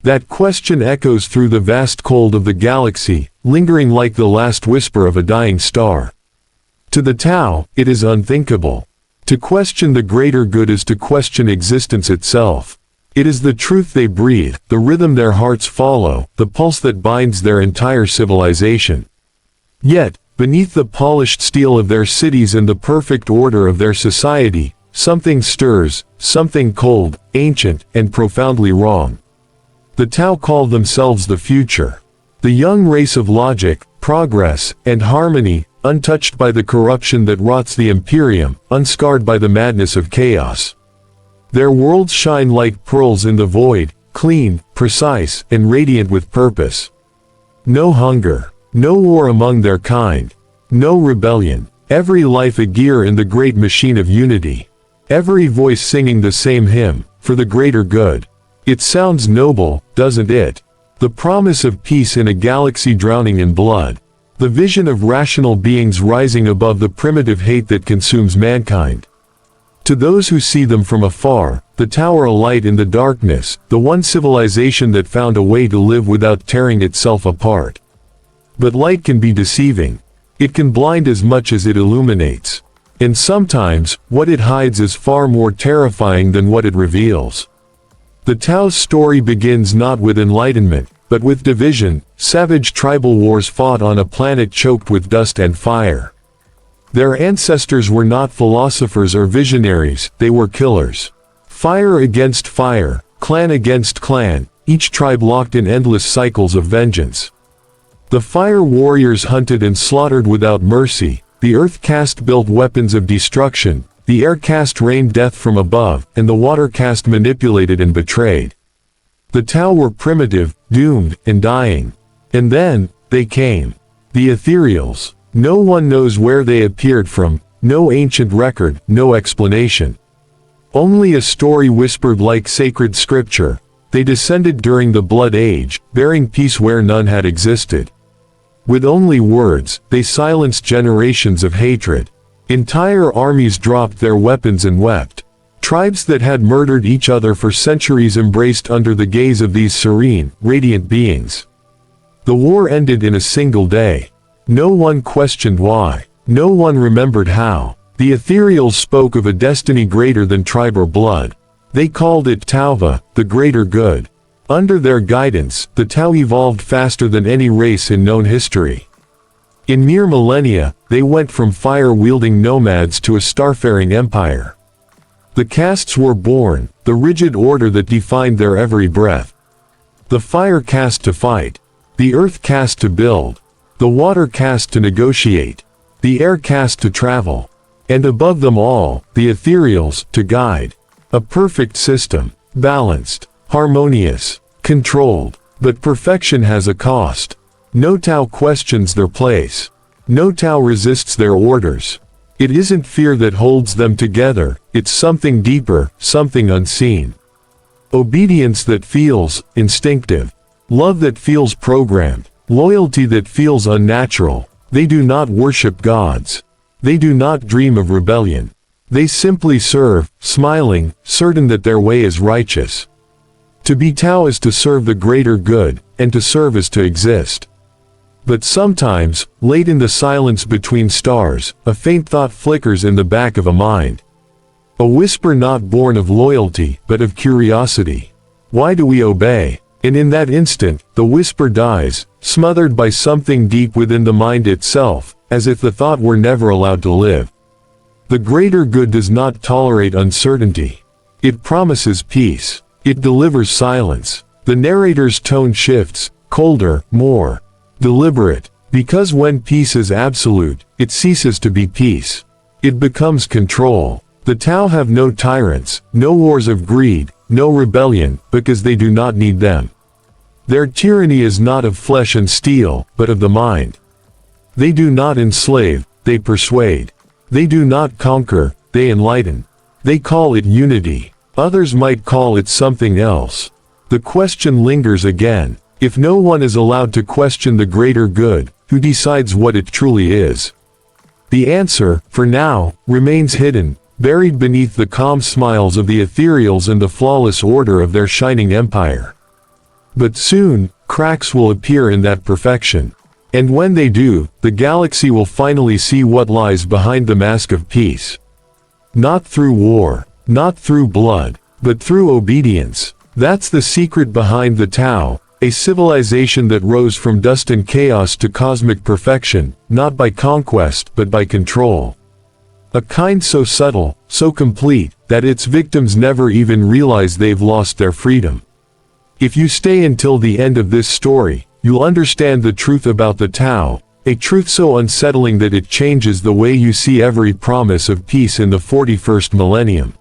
That question echoes through the vast cold of the galaxy, lingering like the last whisper of a dying star. To the Tao, it is unthinkable. To question the greater good is to question existence itself. It is the truth they breathe, the rhythm their hearts follow, the pulse that binds their entire civilization. Yet, beneath the polished steel of their cities and the perfect order of their society, something stirs, something cold, ancient, and profoundly wrong. The Tao call themselves the future. The young race of logic, progress, and harmony, untouched by the corruption that rots the Imperium, unscarred by the madness of chaos. Their worlds shine like pearls in the void, clean, precise, and radiant with purpose. No hunger, no war among their kind, no rebellion, every life a gear in the great machine of unity. Every voice singing the same hymn, for the greater good. It sounds noble, doesn't it? The promise of peace in a galaxy drowning in blood. The vision of rational beings rising above the primitive hate that consumes mankind. To those who see them from afar, the Tao are a light in the darkness, the one civilization that found a way to live without tearing itself apart. But light can be deceiving. It can blind as much as it illuminates. And sometimes, what it hides is far more terrifying than what it reveals. The Tao's story begins not with enlightenment, but with division. Savage tribal wars fought on a planet choked with dust and fire. Their ancestors were not philosophers or visionaries, they were killers. Fire against fire, clan against clan, each tribe locked in endless cycles of vengeance. The fire warriors hunted and slaughtered without mercy, the earth caste built weapons of destruction, the air caste rained death from above, and the water caste manipulated and betrayed. The Tao were primitive, doomed, and dying. And then, they came. The Ethereals. No one knows where they appeared from, no ancient record, no explanation. Only a story whispered like sacred scripture. They descended during the Blood Age, bearing peace where none had existed. With only words, they silenced generations of hatred. Entire armies dropped their weapons and wept. Tribes that had murdered each other for centuries embraced under the gaze of these serene, radiant beings. The war ended in a single day. No one questioned why. No one remembered how. The Ethereals spoke of a destiny greater than tribe or blood. They called it Tauva, the greater good. Under their guidance, the Tao evolved faster than any race in known history. In mere millennia, they went from fire-wielding nomads to a starfaring empire. The castes were born, the rigid order that defined their every breath. The fire caste to fight, the earth caste to build, the water caste to negotiate, the air caste to travel, and above them all, the Ethereals, to guide. A perfect system, balanced, harmonious, controlled. But perfection has a cost. No Tao questions their place. No Tao resists their orders. It isn't fear that holds them together, it's something deeper, something unseen. Obedience that feels instinctive. Love that feels programmed. Loyalty that feels unnatural. They do not worship gods. They do not dream of rebellion. They simply serve, smiling, certain that their way is righteous. To be Tao is to serve the greater good, and to serve is to exist. But sometimes, late in the silence between stars, a faint thought flickers in the back of a mind. A whisper not born of loyalty, but of curiosity. Why do we obey? And in that instant, the whisper dies, smothered by something deep within the mind itself, as if the thought were never allowed to live. The greater good does not tolerate uncertainty. It promises peace. It delivers silence. The narrator's tone shifts, colder, more deliberate, because when peace is absolute, it ceases to be peace. It becomes control. The Tao have no tyrants, no wars of greed, no rebellion, because they do not need them. Their tyranny is not of flesh and steel, but of the mind. They do not enslave, they persuade. They do not conquer, they enlighten. They call it unity. Others might call it something else. The question lingers again. If no one is allowed to question the greater good, who decides what it truly is? The answer, for now, remains hidden, buried beneath the calm smiles of the Ethereals and the flawless order of their shining empire. But soon, cracks will appear in that perfection. And when they do, the galaxy will finally see what lies behind the mask of peace. Not through war, not through blood, but through obedience. That's the secret behind the Tao, a civilization that rose from dust and chaos to cosmic perfection, not by conquest but by control. A kind so subtle, so complete, that its victims never even realize they've lost their freedom. If you stay until the end of this story, you'll understand the truth about the Tao, a truth so unsettling that it changes the way you see every promise of peace in the 41st millennium.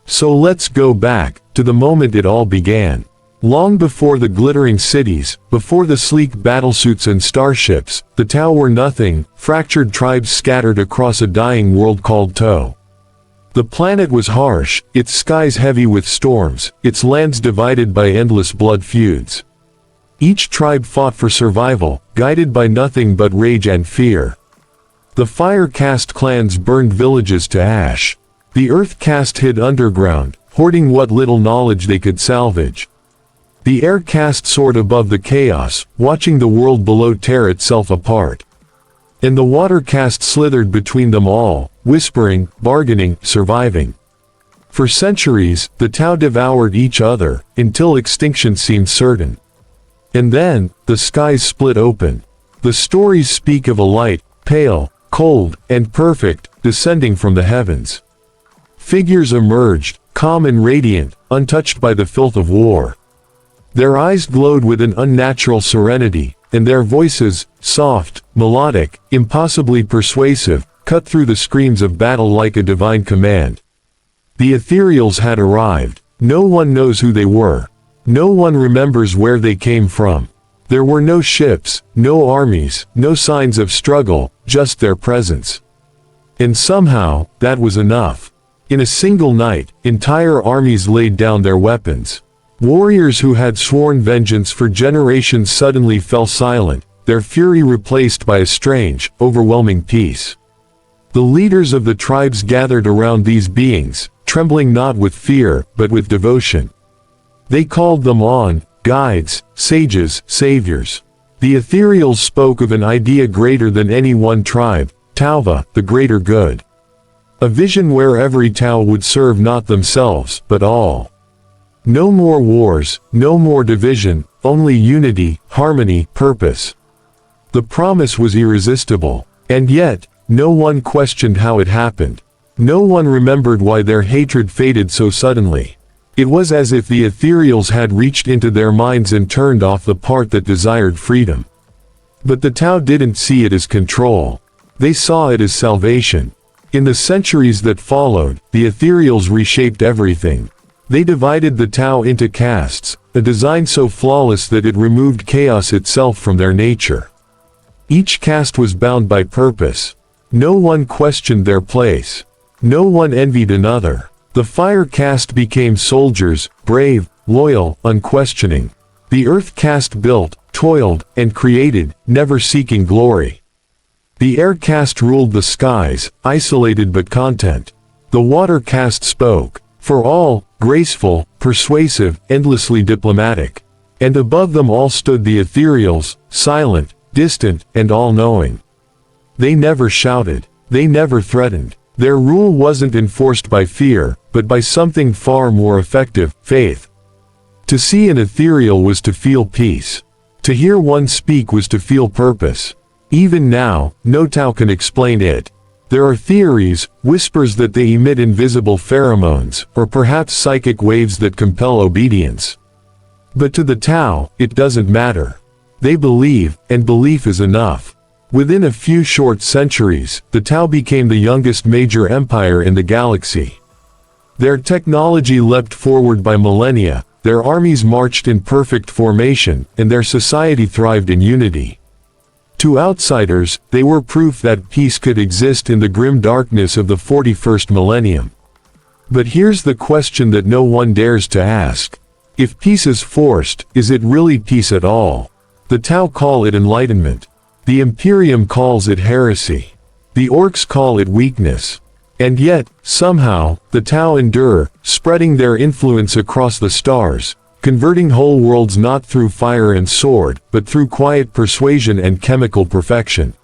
So let's go back, to the moment it all began. Long before the glittering cities, before the sleek battlesuits and starships, the Tao were nothing, fractured tribes scattered across a dying world called To. The planet was harsh, its skies heavy with storms, its lands divided by endless blood feuds. Each tribe fought for survival, guided by nothing but rage and fear. The fire caste clans burned villages to ash. The earth caste hid underground, hoarding what little knowledge they could salvage. The air caste soared above the chaos, watching the world below tear itself apart. And the water caste slithered between them all, whispering, bargaining, surviving. For centuries, the Tao devoured each other, until extinction seemed certain. And then, the skies split open. The stories speak of a light, pale, cold, and perfect, descending from the heavens. Figures emerged, calm and radiant, untouched by the filth of war. Their eyes glowed with an unnatural serenity, and their voices, soft, melodic, impossibly persuasive, cut through the screams of battle like a divine command. The Ethereals had arrived. No one knows who they were. No one remembers where they came from. There were no ships, no armies, no signs of struggle, just their presence. And somehow, that was enough. In a single night, entire armies laid down their weapons. Warriors who had sworn vengeance for generations suddenly fell silent, their fury replaced by a strange, overwhelming peace. The leaders of the tribes gathered around these beings, trembling not with fear, but with devotion. They called them on, guides, sages, saviors. The Ethereals spoke of an idea greater than any one tribe, Tauva, the greater good. A vision where every Tao would serve not themselves, but all. No more wars, no more division, only unity, harmony, purpose. The promise was irresistible, and yet, no one questioned how it happened. No one remembered why their hatred faded so suddenly. It was as if the Ethereals had reached into their minds and turned off the part that desired freedom. But the Tao didn't see it as control. They saw it as salvation. In the centuries that followed, the Ethereals reshaped everything. They divided the Tao into castes, a design so flawless that it removed chaos itself from their nature. Each caste was bound by purpose. No one questioned their place. No one envied another. The fire caste became soldiers, brave, loyal, unquestioning. The earth caste built, toiled, and created, never seeking glory. The air caste ruled the skies, isolated but content. The water caste spoke, for all, graceful, persuasive, endlessly diplomatic. And above them all stood the Ethereals, silent, distant, and all-knowing. They never shouted. They never threatened. Their rule wasn't enforced by fear, but by something far more effective, faith. To see an Ethereal was to feel peace. To hear one speak was to feel purpose. Even now, no Tao can explain it. There are theories, whispers that they emit invisible pheromones, or perhaps psychic waves that compel obedience. But to the Tao, it doesn't matter. They believe, and belief is enough. Within a few short centuries, the Tao became the youngest major empire in the galaxy. Their technology leapt forward by millennia, their armies marched in perfect formation, and their society thrived in unity. To outsiders, they were proof that peace could exist in the grim darkness of the 41st millennium. But here's the question that no one dares to ask. If peace is forced, is it really peace at all? The Tao call it enlightenment. The Imperium calls it heresy. The orcs call it weakness. And yet, somehow, the Tao endure, spreading their influence across the stars, converting whole worlds not through fire and sword, but through quiet persuasion and chemical perfection.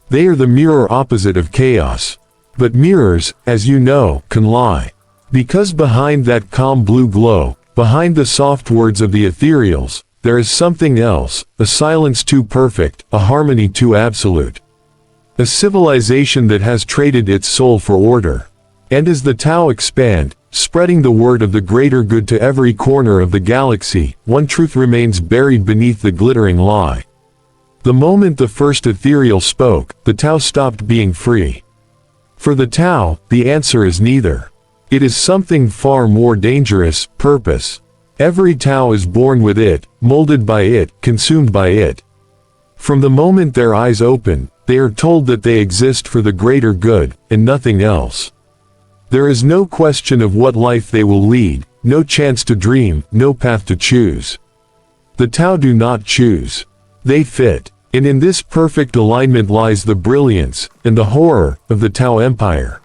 They are the mirror opposite of chaos. But mirrors, as you know, can lie. Because behind that calm blue glow, behind the soft words of the ethereals, there is something else, a silence too perfect, a harmony too absolute. A civilization that has traded its soul for order. And as the Tao expand, spreading the word of the greater good to every corner of the galaxy, one truth remains buried beneath the glittering lie. The moment the first ethereal spoke, the Tao stopped being free. For the Tao, the answer is neither. It is something far more dangerous, purpose. Every Tao is born with it, molded by it, consumed by it. From the moment their eyes open, they are told that they exist for the greater good, and nothing else. There is no question of what life they will lead, no chance to dream, no path to choose. The Tao do not choose. They fit. And in this perfect alignment lies the brilliance, and the horror, of the Tao Empire.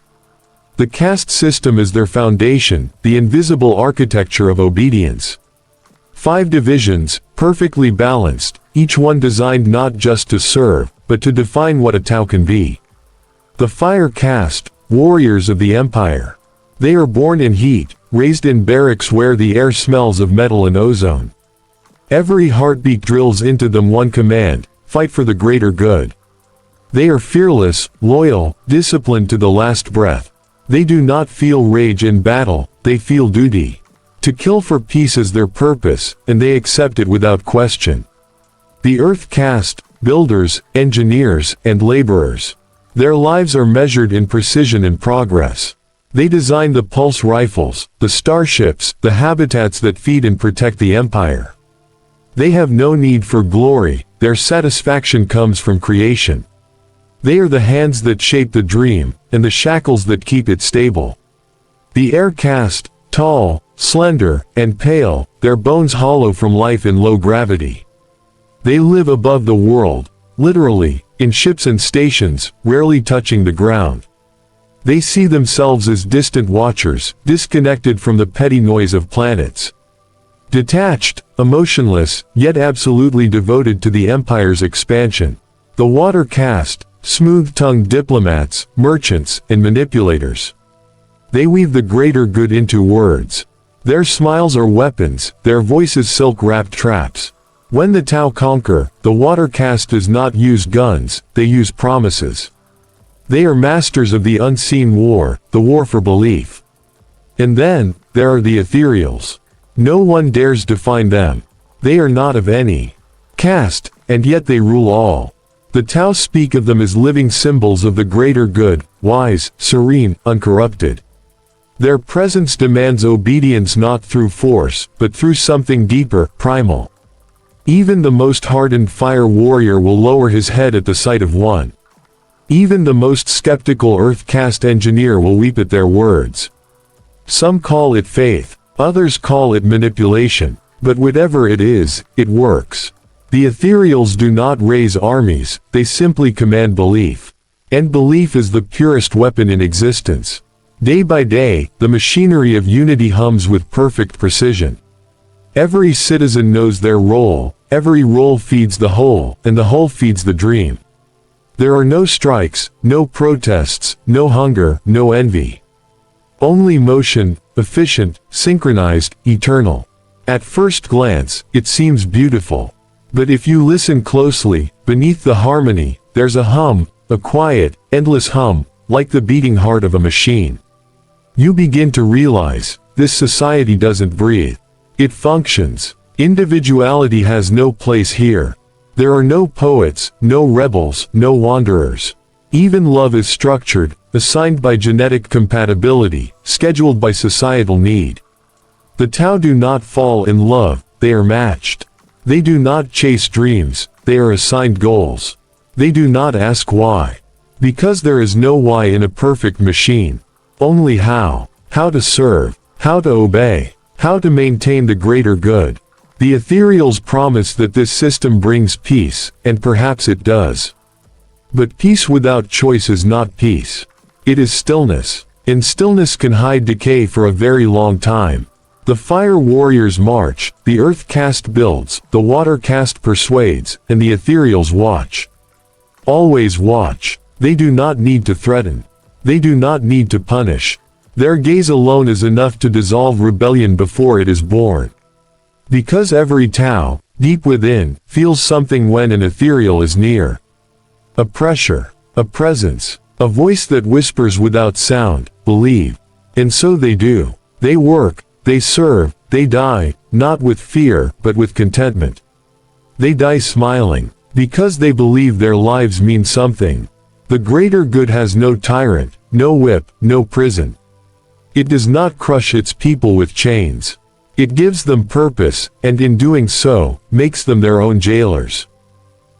The caste system is their foundation, the invisible architecture of obedience. 5 divisions, perfectly balanced, each one designed not just to serve, but to define what a Tao can be. The fire caste, warriors of the empire. They are born in heat, raised in barracks where the air smells of metal and ozone. Every heartbeat drills into them one command: fight for the greater good. They are fearless, loyal, disciplined to the last breath. They do not feel rage in battle, they feel duty. To kill for peace is their purpose, and they accept it without question. The earth caste, builders, engineers, and laborers. Their lives are measured in precision and progress. They design the pulse rifles, the starships, the habitats that feed and protect the empire. They have no need for glory, their satisfaction comes from creation. They are the hands that shape the dream, and the shackles that keep it stable. The air caste, tall, slender, and pale, their bones hollow from life in low gravity. They live above the world, literally, in ships and stations, rarely touching the ground. They see themselves as distant watchers, disconnected from the petty noise of planets. Detached, emotionless, yet absolutely devoted to the empire's expansion. The water caste, smooth-tongued diplomats, merchants, and manipulators. They weave the greater good into words. Their smiles are weapons, their voices silk-wrapped traps. When the Tao conquer, the water caste does not use guns, they use promises. They are masters of the unseen war, the war for belief. And then, there are the ethereals. No one dares define them. They are not of any caste, and yet they rule all. The Tao speak of them as living symbols of the greater good, wise, serene, uncorrupted. Their presence demands obedience not through force, but through something deeper, primal. Even the most hardened fire warrior will lower his head at the sight of one. Even the most skeptical earth caste engineer will weep at their words. Some call it faith, others call it manipulation, but whatever it is, it works. The ethereals do not raise armies, they simply command belief. And belief is the purest weapon in existence. Day by day, the machinery of unity hums with perfect precision. Every citizen knows their role, every role feeds the whole, and the whole feeds the dream. There are no strikes, no protests, no hunger, no envy. Only motion, efficient, synchronized, eternal. At first glance, it seems beautiful. But if you listen closely, beneath the harmony, there's a hum, a quiet, endless hum, like the beating heart of a machine. You begin to realize, this society doesn't breathe. It functions. Individuality has no place here. There are no poets, no rebels, no wanderers. Even love is structured, assigned by genetic compatibility, scheduled by societal need. The Tao do not fall in love, they are matched. They do not chase dreams, they are assigned goals. They do not ask why. Because there is no why in a perfect machine. Only how. How to serve. How to obey. How to maintain the greater good. The ethereals promise that this system brings peace, and perhaps it does. But peace without choice is not peace. It is stillness. And stillness can hide decay for a very long time. The fire warriors march, the earth caste builds, the water caste persuades, and the ethereals watch. Always watch. They do not need to threaten. They do not need to punish. Their gaze alone is enough to dissolve rebellion before it is born. Because every Tao, deep within, feels something when an ethereal is near. A pressure, a presence, a voice that whispers without sound, believe. And so they do. They work, they serve, they die, not with fear, but with contentment. They die smiling, because they believe their lives mean something. The greater good has no tyrant, no whip, no prison. It does not crush its people with chains. It gives them purpose, and in doing so, makes them their own jailers.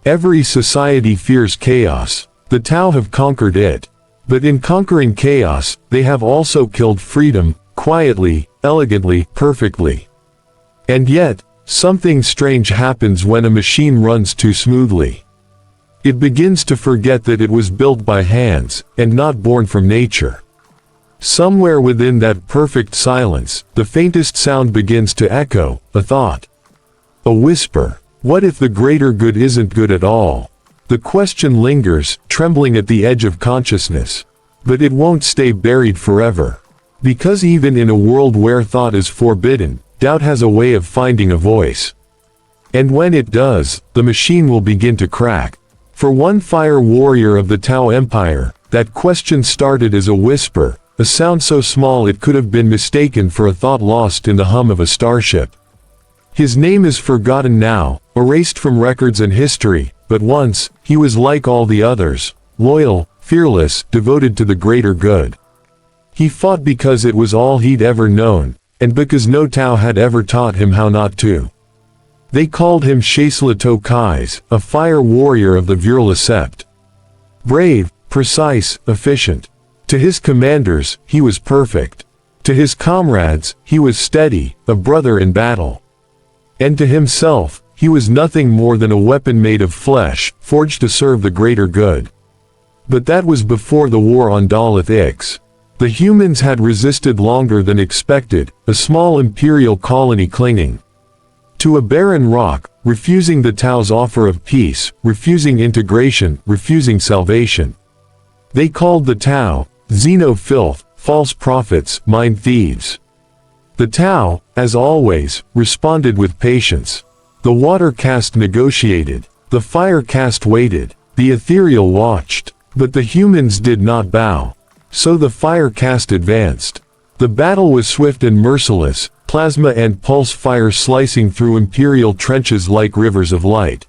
Every society fears chaos. The Tao have conquered it. But in conquering chaos, they have also killed freedom, quietly, elegantly, perfectly. And yet, something strange happens when a machine runs too smoothly. It begins to forget that it was built by hands, and not born from nature. Somewhere within that perfect silence, the faintest sound begins to echo, a thought. A whisper. What if the greater good isn't good at all? The question lingers, trembling at the edge of consciousness. But it won't stay buried forever. Because even in a world where thought is forbidden, doubt has a way of finding a voice. And when it does, the machine will begin to crack. For one fire warrior of the Tao Empire, that question started as a whisper, a sound so small it could have been mistaken for a thought lost in the hum of a starship. His name is forgotten now, erased from records and history, but once, he was like all the others, loyal, fearless, devoted to the greater good. He fought because it was all he'd ever known, and because no Tao had ever taught him how not to. They called him Shaslato Kais, a fire warrior of the Virla Sept. Brave, precise, efficient. To his commanders, he was perfect. To his comrades, he was steady, a brother in battle. And to himself, he was nothing more than a weapon made of flesh, forged to serve the greater good. But that was before the war on Daleth Ix. The humans had resisted longer than expected, a small imperial colony clinging to a barren rock, refusing the Tao's offer of peace, refusing integration, refusing salvation. They called the Tao, xeno-filth, false prophets, mind thieves. The Tao, as always, responded with patience. The water caste negotiated. The fire caste waited. The ethereal watched. But the humans did not bow. So the fire caste advanced. The battle was swift and merciless, plasma and pulse fire slicing through imperial trenches like rivers of light.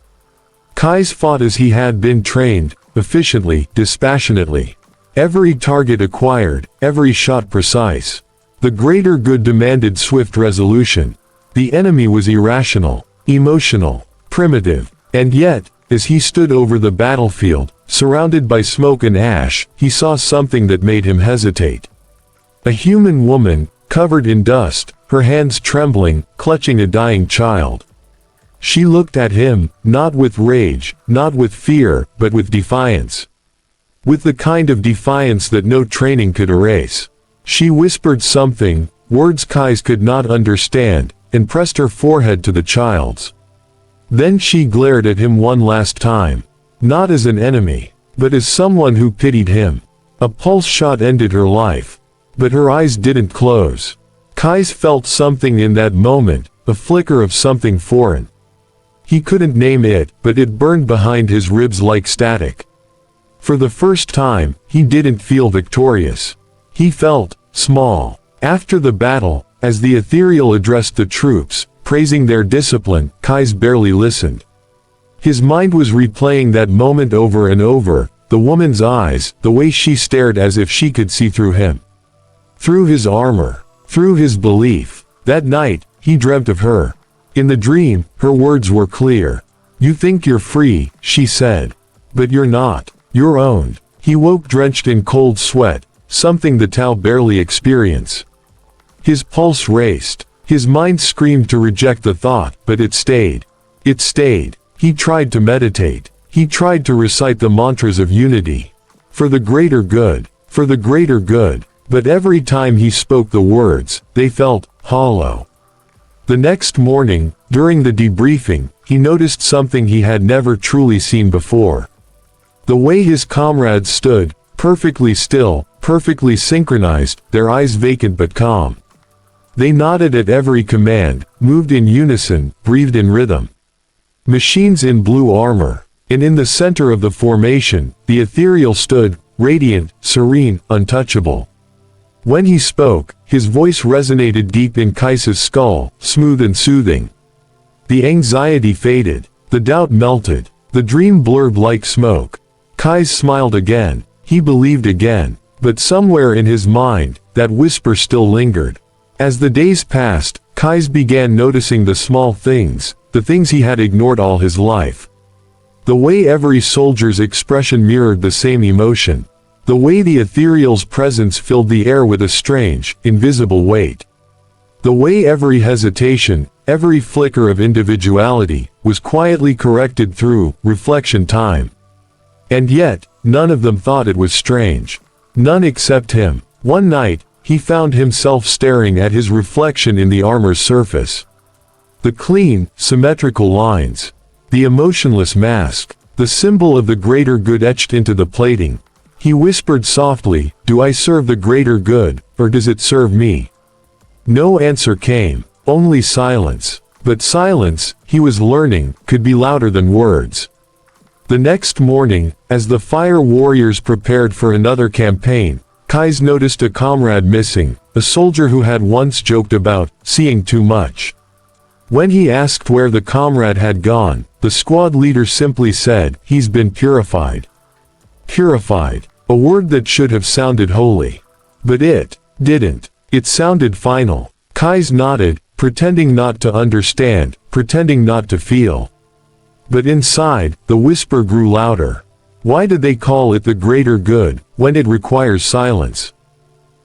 Kais fought as he had been trained, efficiently, dispassionately. Every target acquired, every shot precise. The greater good demanded swift resolution. The enemy was irrational, emotional, primitive. And yet, as he stood over the battlefield, surrounded by smoke and ash, he saw something that made him hesitate. A human woman, covered in dust, her hands trembling, clutching a dying child. She looked at him, not with rage, not with fear, but with defiance. With the kind of defiance that no training could erase. She whispered something, words Kais could not understand, and pressed her forehead to the child's. Then she glared at him one last time. Not as an enemy, but as someone who pitied him. A pulse shot ended her life. But her eyes didn't close. Kais felt something in that moment, a flicker of something foreign. He couldn't name it, but it burned behind his ribs like static. For the first time, he didn't feel victorious. He felt small. After the battle, as the ethereal addressed the troops, praising their discipline, Kais barely listened. His mind was replaying that moment over and over, the woman's eyes, the way she stared as if she could see through him. Through his armor, through his belief. That night, he dreamt of her. In the dream, her words were clear. "You think you're free," she said. "But you're not. You're owned." He woke drenched in cold sweat, something the Tao barely experience. His pulse raced. His mind screamed to reject the thought, but it stayed. It stayed. He tried to meditate. He tried to recite the mantras of unity. For the greater good. For the greater good. But every time he spoke the words, they felt hollow. The next morning, during the debriefing, he noticed something he had never truly seen before. The way his comrades stood, perfectly still, perfectly synchronized, their eyes vacant but calm. They nodded at every command, moved in unison, breathed in rhythm. Machines in blue armor. And in the center of the formation, the Ethereal stood, radiant, serene, untouchable. When he spoke, his voice resonated deep in Kai's skull, smooth and soothing. The anxiety faded, the doubt melted, the dream blurred like smoke. Kai smiled again, he believed again, but somewhere in his mind, that whisper still lingered. As the days passed, Kai began noticing the small things, the things he had ignored all his life. The way every soldier's expression mirrored the same emotion. The way the Ethereal's presence filled the air with a strange, invisible weight. The way every hesitation, every flicker of individuality, was quietly corrected through reflection time. And yet, none of them thought it was strange. None except him. One night, he found himself staring at his reflection in the armor's surface. The clean, symmetrical lines. The emotionless mask. The symbol of the greater good etched into the plating. He whispered softly, "Do I serve the greater good, or does it serve me?" No answer came, only silence. But silence, he was learning, could be louder than words. The next morning, as the fire warriors prepared for another campaign, Kai noticed a comrade missing, a soldier who had once joked about seeing too much. When he asked where the comrade had gone, the squad leader simply said, "He's been purified." Purified, a word that should have sounded holy. But it didn't. It sounded final. Kai nodded, pretending not to understand, pretending not to feel. But inside, the whisper grew louder. Why did they call it the greater good, when it requires silence?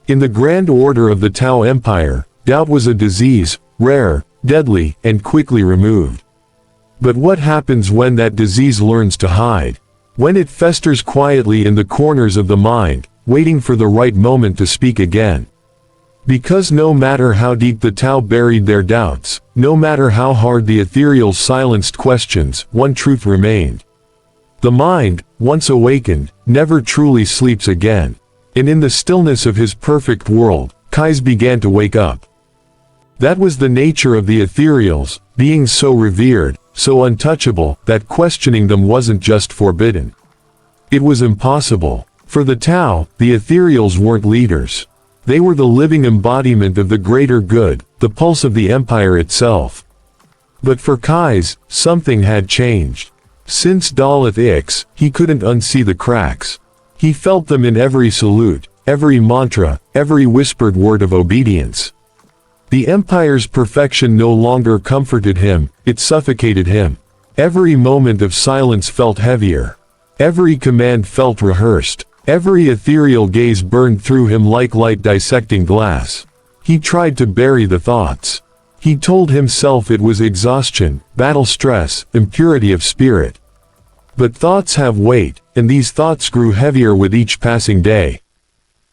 In the grand order of the Tau Empire, doubt was a disease, rare, deadly, and quickly removed. But what happens when that disease learns to hide? When it festers quietly in the corners of the mind, waiting for the right moment to speak again? Because no matter how deep the Tau buried their doubts, no matter how hard the Ethereal silenced questions, one truth remained. The mind, once awakened, never truly sleeps again. And in the stillness of his perfect world, Kai began to wake up. That was the nature of the Ethereals, being so revered, so untouchable, that questioning them wasn't just forbidden. It was impossible. For the Tau, the Ethereals weren't leaders. They were the living embodiment of the greater good, the pulse of the Empire itself. But for Kai, something had changed. Since Daleth Ix, he couldn't unsee the cracks. He felt them in every salute, every mantra, every whispered word of obedience. The Empire's perfection no longer comforted him, it suffocated him. Every moment of silence felt heavier. Every command felt rehearsed. Every ethereal gaze burned through him like light dissecting glass. He tried to bury the thoughts. He told himself it was exhaustion, battle stress, impurity of spirit. But thoughts have weight, and these thoughts grew heavier with each passing day.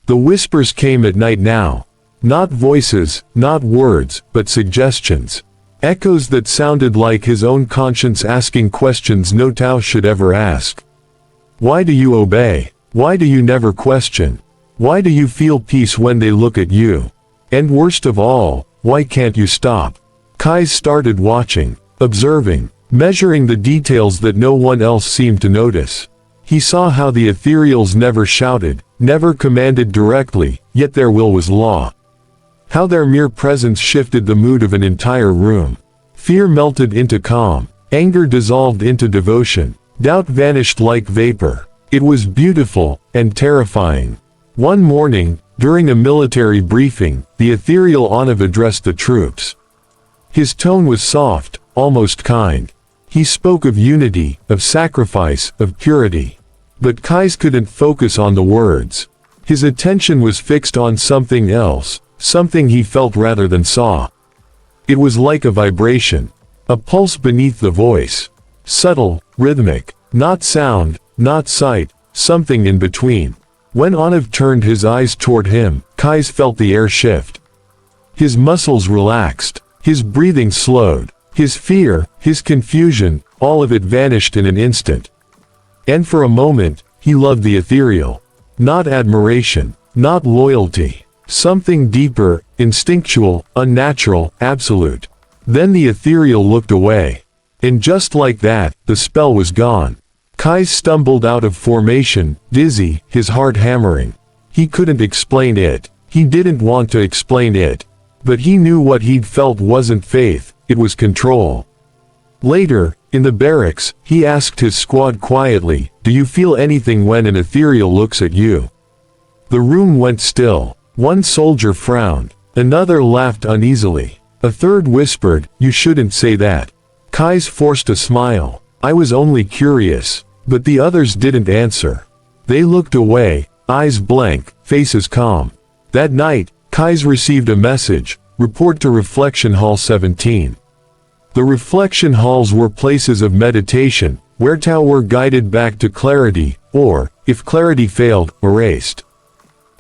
The whispers came at night now. Not voices, not words, but suggestions. Echoes that sounded like his own conscience asking questions no Tau should ever ask. Why do you obey? Why do you never question? Why do you feel peace when they look at you? And worst of all, why can't you stop? Kai started watching, observing, measuring the details that no one else seemed to notice. He saw how the Ethereals never shouted, never commanded directly, yet their will was law. How their mere presence shifted the mood of an entire room. Fear melted into calm, anger dissolved into devotion, doubt vanished like vapor. It was beautiful, and terrifying. One morning, during a military briefing, the Ethereal Anav addressed the troops. His tone was soft, almost kind. He spoke of unity, of sacrifice, of purity. But Kai couldn't focus on the words. His attention was fixed on something else, something he felt rather than saw. It was like a vibration, a pulse beneath the voice. Subtle, rhythmic, not sound, not sight, something in between. When Anav turned his eyes toward him, Kai felt the air shift. His muscles relaxed. His breathing slowed. His fear, his confusion, all of it vanished in an instant. And for a moment, he loved the ethereal. Not admiration, not loyalty. Something deeper, instinctual, unnatural, absolute. Then the ethereal looked away. And just like that, the spell was gone. Kais stumbled out of formation, dizzy, his heart hammering. He couldn't explain it. He didn't want to explain it. But he knew what he'd felt wasn't faith, it was control. Later, in the barracks, he asked his squad quietly, "Do you feel anything when an ethereal looks at you?" The room went still. One soldier frowned. Another laughed uneasily. A third whispered, "You shouldn't say that." Kais forced a smile. "I was only curious." But the others didn't answer. They looked away, eyes blank, faces calm. That night, Kais received a message, "Report to Reflection Hall 17. The reflection halls were places of meditation, where Tao were guided back to clarity, or, if clarity failed, erased.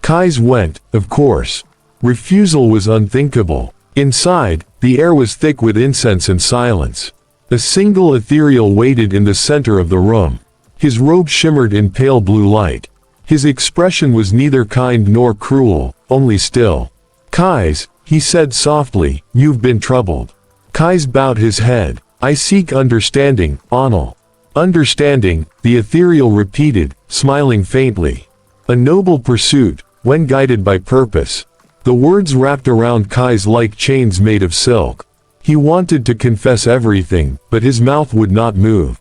Kais went, of course. Refusal was unthinkable. Inside, the air was thick with incense and silence. A single ethereal waited in the center of the room. His robe shimmered in pale blue light. His expression was neither kind nor cruel, only still. "Kais," he said softly, "you've been troubled." Kais bowed his head. "I seek understanding, Anil." "Understanding," the ethereal repeated, smiling faintly. "A noble pursuit, when guided by purpose." The words wrapped around Kais like chains made of silk. He wanted to confess everything, but his mouth would not move.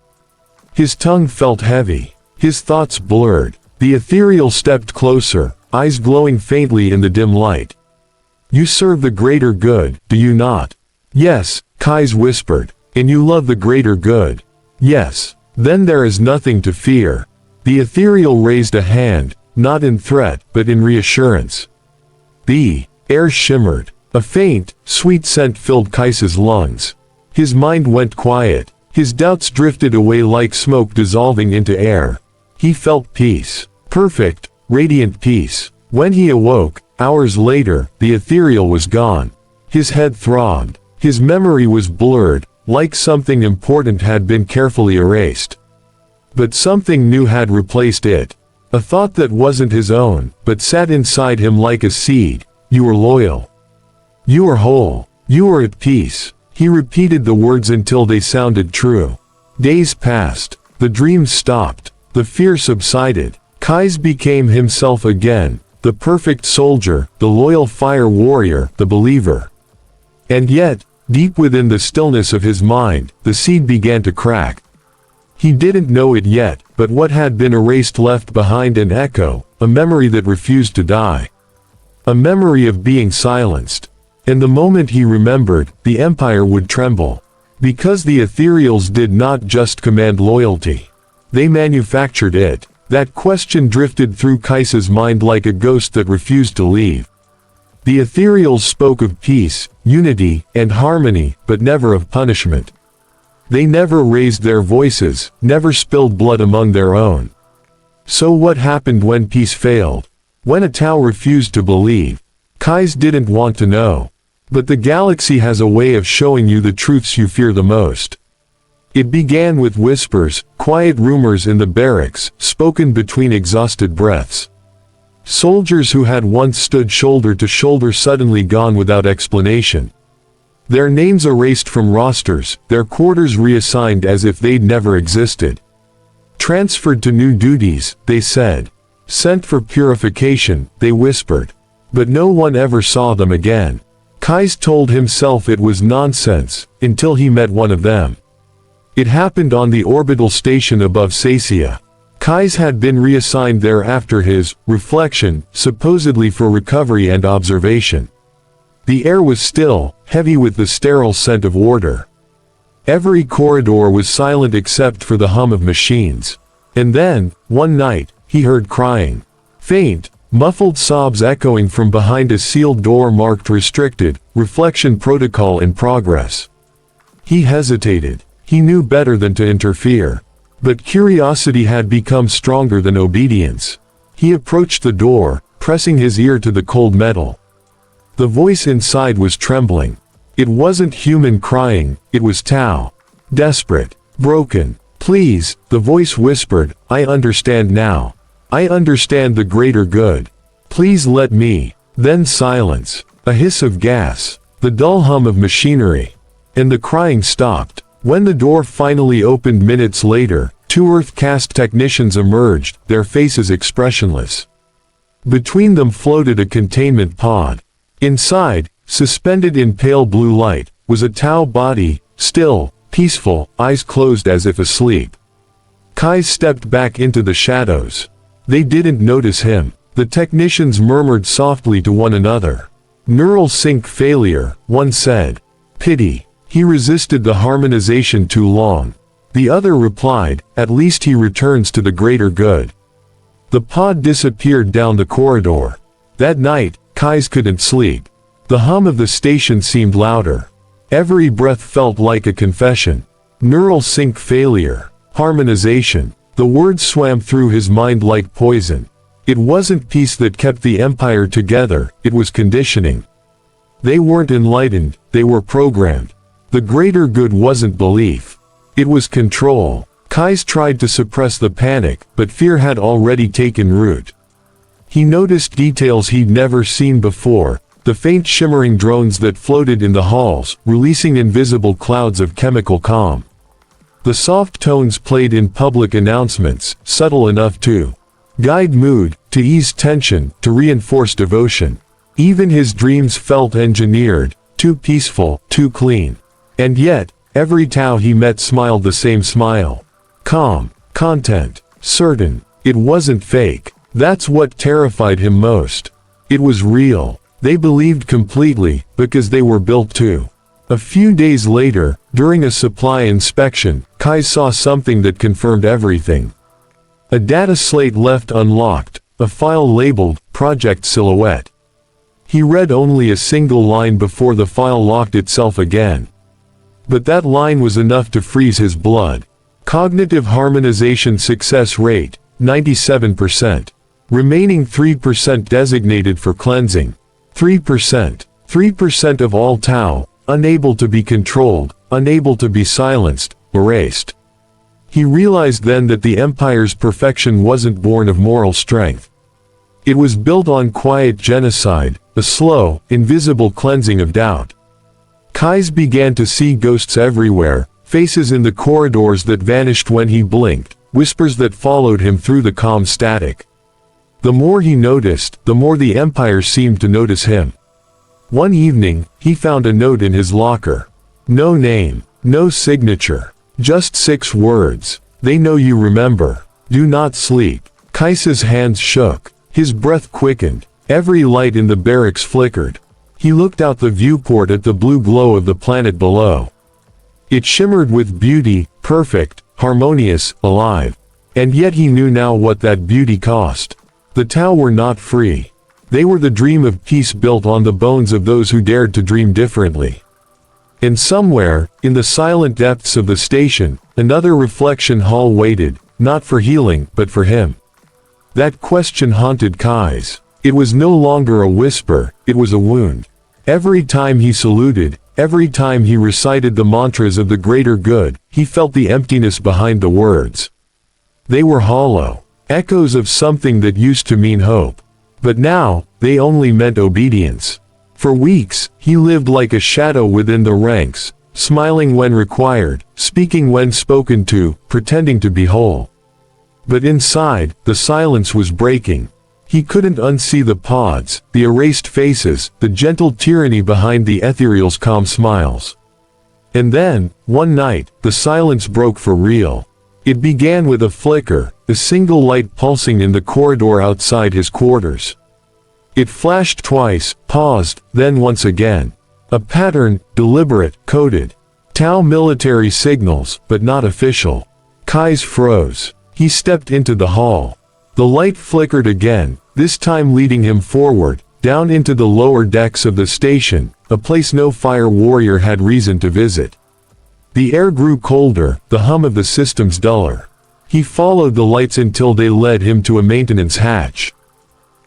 His tongue felt heavy. His thoughts blurred. The ethereal stepped closer, eyes glowing faintly in the dim light. "You serve the greater good, do you not?" "Yes," Kais whispered. "And you love the greater good?" "Yes." "Then there is nothing to fear." The ethereal raised a hand, not in threat, but in reassurance. The air shimmered. A faint, sweet scent filled Kais's lungs. His mind went quiet. His doubts drifted away like smoke dissolving into air. He felt peace. Perfect, radiant peace. When he awoke, hours later, the ethereal was gone. His head throbbed. His memory was blurred, like something important had been carefully erased. But something new had replaced it. A thought that wasn't his own, but sat inside him like a seed. "You were loyal. You were whole. You were at peace." He repeated the words until they sounded true. Days passed. The dreams stopped. The fear subsided. Kais became himself again, the perfect soldier, the loyal fire warrior, the believer. And yet, deep within the stillness of his mind, the seed began to crack. He didn't know it yet, but what had been erased left behind an echo, a memory that refused to die. A memory of being silenced. And the moment he remembered, the empire would tremble. Because the ethereals did not just command loyalty. They manufactured it. That question drifted through Kais's mind like a ghost that refused to leave. The ethereals spoke of peace, unity, and harmony, but never of punishment. They never raised their voices, never spilled blood among their own. So what happened when peace failed? When a Tao refused to believe? Kais didn't want to know. But the galaxy has a way of showing you the truths you fear the most. It began with whispers, quiet rumors in the barracks, spoken between exhausted breaths. Soldiers who had once stood shoulder to shoulder suddenly gone without explanation. Their names erased from rosters, their quarters reassigned as if they'd never existed. Transferred to new duties, they said. Sent for purification, they whispered. But no one ever saw them again. Kais told himself it was nonsense, until he met one of them. It happened on the orbital station above Sacia. Kais had been reassigned there after his reflection, supposedly for recovery and observation. The air was still, heavy with the sterile scent of order. Every corridor was silent except for the hum of machines. And then, one night, he heard crying. Faint, muffled sobs echoing from behind a sealed door marked restricted, reflection protocol in progress. He hesitated. He knew better than to interfere. But curiosity had become stronger than obedience. He approached the door, pressing his ear to the cold metal. The voice inside was trembling. It wasn't human crying, it was Tao. Desperate. Broken. "Please," the voice whispered, "I understand now. I understand the greater good. Please let me." Then silence. A hiss of gas. The dull hum of machinery. And the crying stopped. When the door finally opened minutes later, two Earth caste technicians emerged, their faces expressionless. Between them floated a containment pod. Inside, suspended in pale blue light, was a Tau body, still, peaceful, eyes closed as if asleep. Kai stepped back into the shadows. They didn't notice him. The technicians murmured softly to one another. "Neural sync failure," one said. "Pity. He resisted the harmonization too long." The other replied, "At least he returns to the greater good." The pod disappeared down the corridor. That night, Kais couldn't sleep. The hum of the station seemed louder. Every breath felt like a confession. Neural sync failure. Harmonization. The words swam through his mind like poison. It wasn't peace that kept the empire together, it was conditioning. They weren't enlightened, they were programmed. The greater good wasn't belief. It was control. Kais tried to suppress the panic, but fear had already taken root. He noticed details he'd never seen before, the faint shimmering drones that floated in the halls, releasing invisible clouds of chemical calm. The soft tones played in public announcements, subtle enough to guide mood, to ease tension, to reinforce devotion. Even his dreams felt engineered, too peaceful, too clean. And yet, every Tau he met smiled the same smile. Calm, content, certain. It wasn't fake. That's what terrified him most. It was real. They believed completely, because they were built to. A few days later, during a supply inspection, Kai saw something that confirmed everything. A data slate left unlocked, a file labeled, Project Silhouette. He read only a single line before the file locked itself again. But that line was enough to freeze his blood. Cognitive harmonization success rate, 97%. Remaining 3% designated for cleansing. 3%. 3% of all Tau, unable to be controlled, unable to be silenced, erased. He realized then that the Empire's perfection wasn't born of moral strength. It was built on quiet genocide, a slow, invisible cleansing of doubt. Kais began to see ghosts everywhere, faces in the corridors that vanished when he blinked, whispers that followed him through the calm static. The more he noticed, the more the Empire seemed to notice him. One evening, he found a note in his locker. No name, no signature. Just 6 words. They know you remember. Do not sleep. Kais's hands shook. His breath quickened. Every light in the barracks flickered. He looked out the viewport at the blue glow of the planet below. It shimmered with beauty, perfect, harmonious, alive. And yet he knew now what that beauty cost. The Tau were not free. They were the dream of peace built on the bones of those who dared to dream differently. And somewhere, in the silent depths of the station, another reflection hall waited, not for healing, but for him. That question haunted Kais. It was no longer a whisper, it was a wound. Every time he saluted, every time he recited the mantras of the greater good, he felt the emptiness behind the words. They were hollow, echoes of something that used to mean hope. But now, they only meant obedience. For weeks, he lived like a shadow within the ranks, smiling when required, speaking when spoken to, pretending to be whole. But inside, the silence was breaking. He couldn't unsee the pods, the erased faces, the gentle tyranny behind the Ethereal's calm smiles. And then, one night, the silence broke for real. It began with a flicker, a single light pulsing in the corridor outside his quarters. It flashed twice, paused, then once again. A pattern, deliberate, coded. Tau military signals, but not official. Kais froze. He stepped into the hall. The light flickered again, this time leading him forward, down into the lower decks of the station, a place no fire warrior had reason to visit. The air grew colder, the hum of the systems duller. He followed the lights until they led him to a maintenance hatch.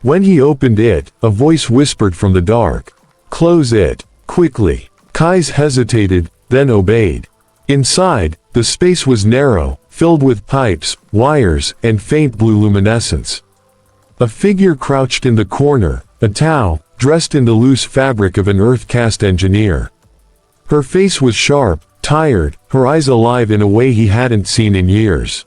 When he opened it, a voice whispered from the dark. "Close it, quickly." Kai's hesitated, then obeyed. Inside, the space was narrow, filled with pipes, wires, and faint blue luminescence. A figure crouched in the corner, a Tau, dressed in the loose fabric of an Earth caste engineer. Her face was sharp, tired, her eyes alive in a way he hadn't seen in years.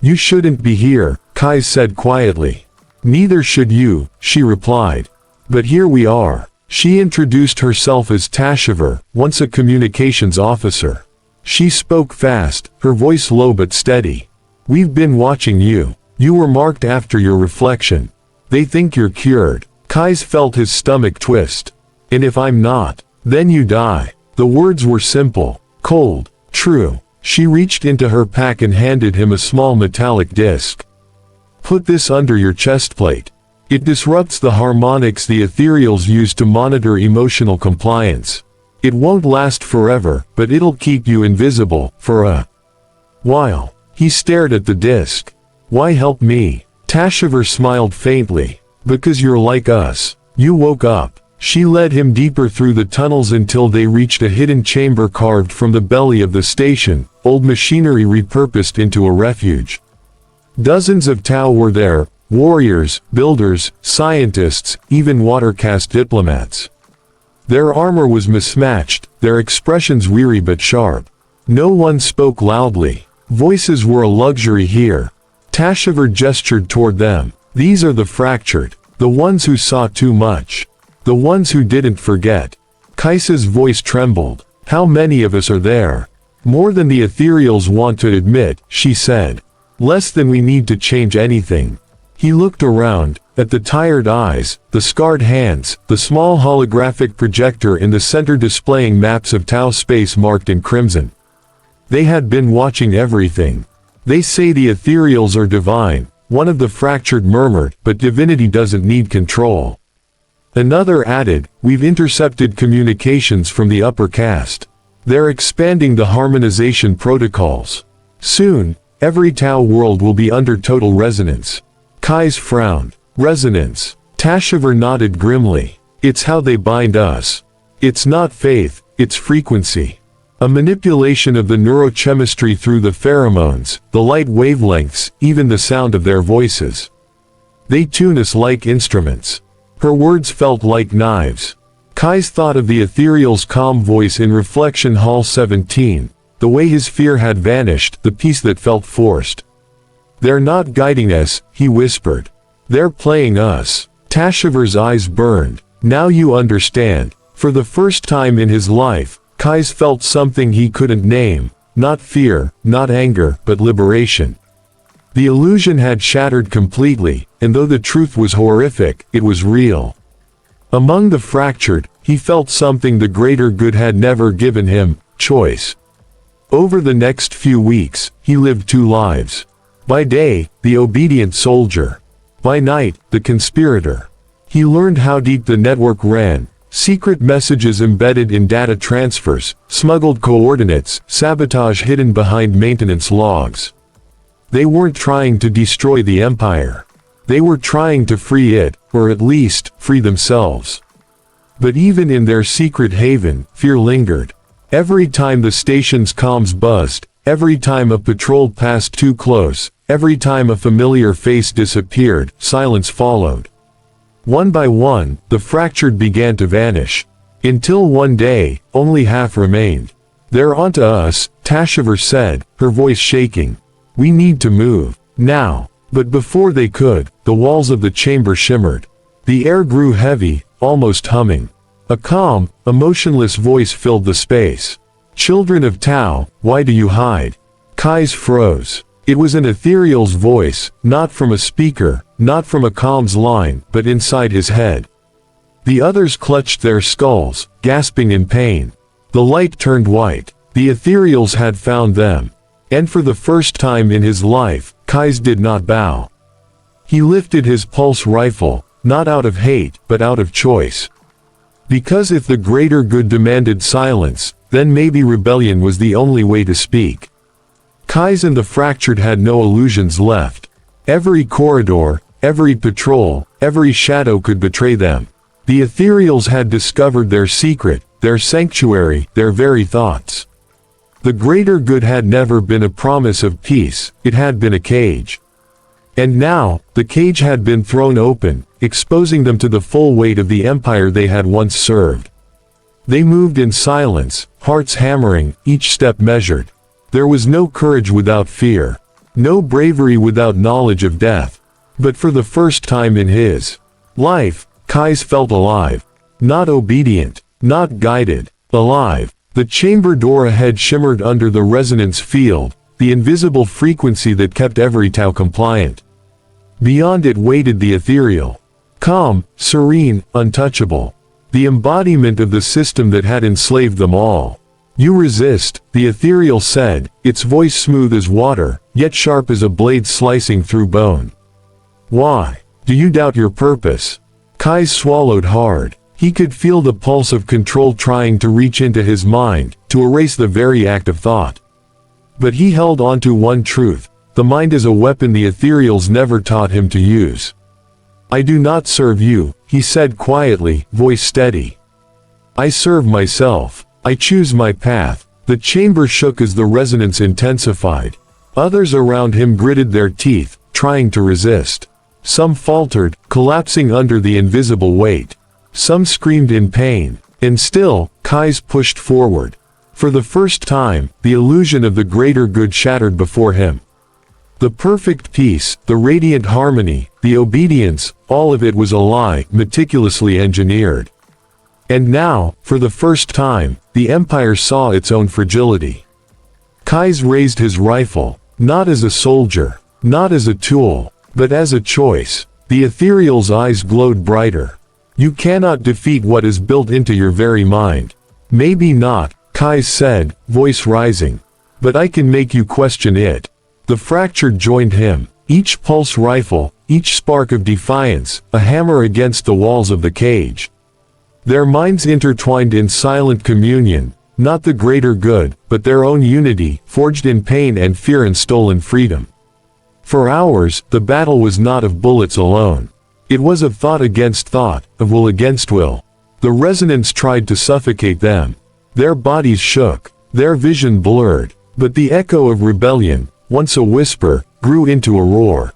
"You shouldn't be here," Kai said quietly. "Neither should you," she replied. "But here we are." She introduced herself as Tashiver, once a communications officer. She spoke fast, her voice low but steady. "We've been watching you. You were marked after your reflection. They think you're cured." Kais felt his stomach twist. "And if I'm not, then you die." The words were simple, cold, true. She reached into her pack and handed him a small metallic disc. "Put this under your chest plate. It disrupts the harmonics the Ethereals use to monitor emotional compliance. It won't last forever, but it'll keep you invisible, for a while." He stared at the disc. "Why help me?" Tashiver smiled faintly. "Because you're like us. You woke up." She led him deeper through the tunnels until they reached a hidden chamber carved from the belly of the station, old machinery repurposed into a refuge. Dozens of Tau were there, warriors, builders, scientists, even water caste diplomats. Their armor was mismatched, their expressions weary but sharp. No one spoke loudly. Voices were a luxury here. Tashiver gestured toward them. "These are the fractured, the ones who saw too much. The ones who didn't forget." Kais's voice trembled. "How many of us are there?" "More than the Ethereals want to admit," she said. "Less than we need to change anything." He looked around, at the tired eyes, the scarred hands, the small holographic projector in the center displaying maps of Tau space marked in crimson. They had been watching everything. "They say the Ethereals are divine," one of the fractured murmured, "but divinity doesn't need control." Another added, "We've intercepted communications from the upper caste. They're expanding the harmonization protocols. Soon, every Tau world will be under total resonance." Kais frowned. "Resonance." Tashiver nodded grimly. "It's how they bind us. It's not faith, it's frequency. A manipulation of the neurochemistry through the pheromones, the light wavelengths, even the sound of their voices. They tune us like instruments." Her words felt like knives. Kais thought of the Ethereal's calm voice in Reflection Hall 17, the way his fear had vanished, the peace that felt forced. "They're not guiding us," he whispered. "They're playing us." Tashiver's eyes burned. "Now you understand." For the first time in his life, Kais felt something he couldn't name, not fear, not anger, but liberation. The illusion had shattered completely, and though the truth was horrific, it was real. Among the fractured, he felt something the greater good had never given him: choice. Over the next few weeks, he lived two lives. By day, the obedient soldier. By night, the conspirator. He learned how deep the network ran: secret messages embedded in data transfers, smuggled coordinates, sabotage hidden behind maintenance logs. They weren't trying to destroy the Empire. They were trying to free it, or at least, free themselves. But even in their secret haven, fear lingered. Every time the station's comms buzzed, every time a patrol passed too close, every time a familiar face disappeared, silence followed. One by one, the fractured began to vanish. Until one day, only half remained. "They're onto us," Tashiver said, her voice shaking. "We need to move. Now." But before they could, the walls of the chamber shimmered. The air grew heavy, almost humming. A calm, emotionless voice filled the space. "Children of Tau, why do you hide?" Kais froze. It was an Ethereal's voice, not from a speaker, not from a comms line, but inside his head. The others clutched their skulls, gasping in pain. The light turned white. The Ethereals had found them. And for the first time in his life, Kais did not bow. He lifted his pulse rifle, not out of hate, but out of choice. Because if the greater good demanded silence, then maybe rebellion was the only way to speak. Kais and the fractured had no illusions left. Every corridor, every patrol, every shadow could betray them. The Ethereals had discovered their secret, their sanctuary, their very thoughts. The greater good had never been a promise of peace, it had been a cage. And now, the cage had been thrown open, exposing them to the full weight of the empire they had once served. They moved in silence, hearts hammering, each step measured. There was no courage without fear, no bravery without knowledge of death. But for the first time in his life, Kais felt alive. Not obedient, not guided, alive. The chamber door ahead shimmered under the resonance field, the invisible frequency that kept every Tau compliant. Beyond it waited the Ethereal. Calm, serene, untouchable. The embodiment of the system that had enslaved them all. "You resist," the Ethereal said, its voice smooth as water, yet sharp as a blade slicing through bone. "Why? Do you doubt your purpose?" Kais swallowed hard. He could feel the pulse of control trying to reach into his mind, to erase the very act of thought. But he held on to one truth: the mind is a weapon the Ethereals never taught him to use. "I do not serve you," he said quietly, voice steady. "I serve myself. I choose my path." The chamber shook as the resonance intensified. Others around him gritted their teeth, trying to resist. Some faltered, collapsing under the invisible weight. Some screamed in pain. And still, Kais pushed forward. For the first time, the illusion of the greater good shattered before him. The perfect peace, the radiant harmony, the obedience, all of it was a lie, meticulously engineered. And now, for the first time, the Empire saw its own fragility. Kais raised his rifle, not as a soldier, not as a tool, but as a choice. The Ethereal's eyes glowed brighter. "You cannot defeat what is built into your very mind." "Maybe not," Kais said, voice rising. "But I can make you question it." The fractured joined him, each pulse rifle, each spark of defiance, a hammer against the walls of the cage. Their minds intertwined in silent communion, not the greater good, but their own unity, forged in pain and fear and stolen freedom. For hours, the battle was not of bullets alone. It was of thought against thought, of will against will. The resonance tried to suffocate them. Their bodies shook, their vision blurred, but the echo of rebellion, once a whisper, grew into a roar.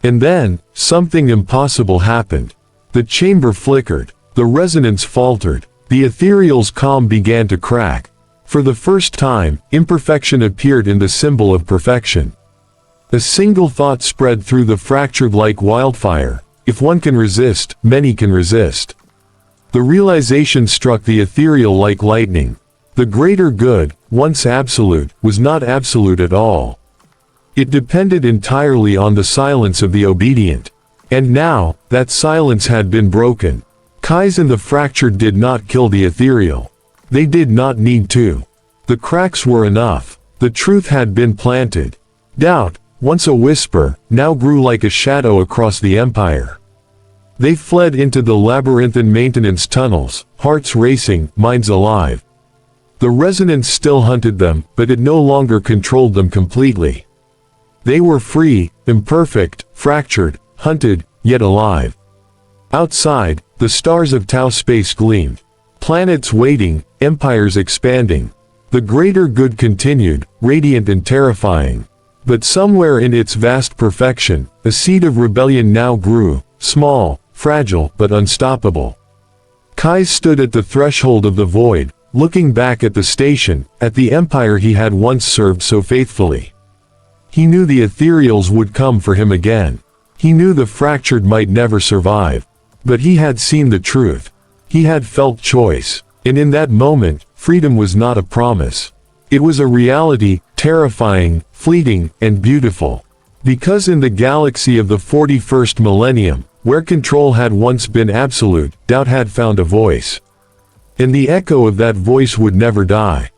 And then, something impossible happened. The chamber flickered, the resonance faltered, the Ethereal's calm began to crack. For the first time, imperfection appeared in the symbol of perfection. A single thought spread through the fractured like wildfire: if one can resist, many can resist. The realization struck the Ethereal like lightning. The greater good, once absolute, was not absolute at all. It depended entirely on the silence of the obedient. And now, that silence had been broken. Kais and the fractured did not kill the Ethereal. They did not need to. The cracks were enough. The truth had been planted. Doubt, once a whisper, now grew like a shadow across the empire. They fled into the labyrinthine maintenance tunnels, hearts racing, minds alive. The resonance still hunted them, but it no longer controlled them completely. They were free, imperfect, fractured, hunted, yet alive. Outside, the stars of Tau space gleamed. Planets waiting, empires expanding. The greater good continued, radiant and terrifying. But somewhere in its vast perfection, a seed of rebellion now grew, small, fragile, but unstoppable. Kais stood at the threshold of the void, looking back at the station, at the empire he had once served so faithfully. He knew the Ethereals would come for him again. He knew the fractured might never survive. But he had seen the truth. He had felt choice. And in that moment, freedom was not a promise. It was a reality, terrifying, fleeting, and beautiful. Because in the galaxy of the 41st millennium, where control had once been absolute, doubt had found a voice. And the echo of that voice would never die.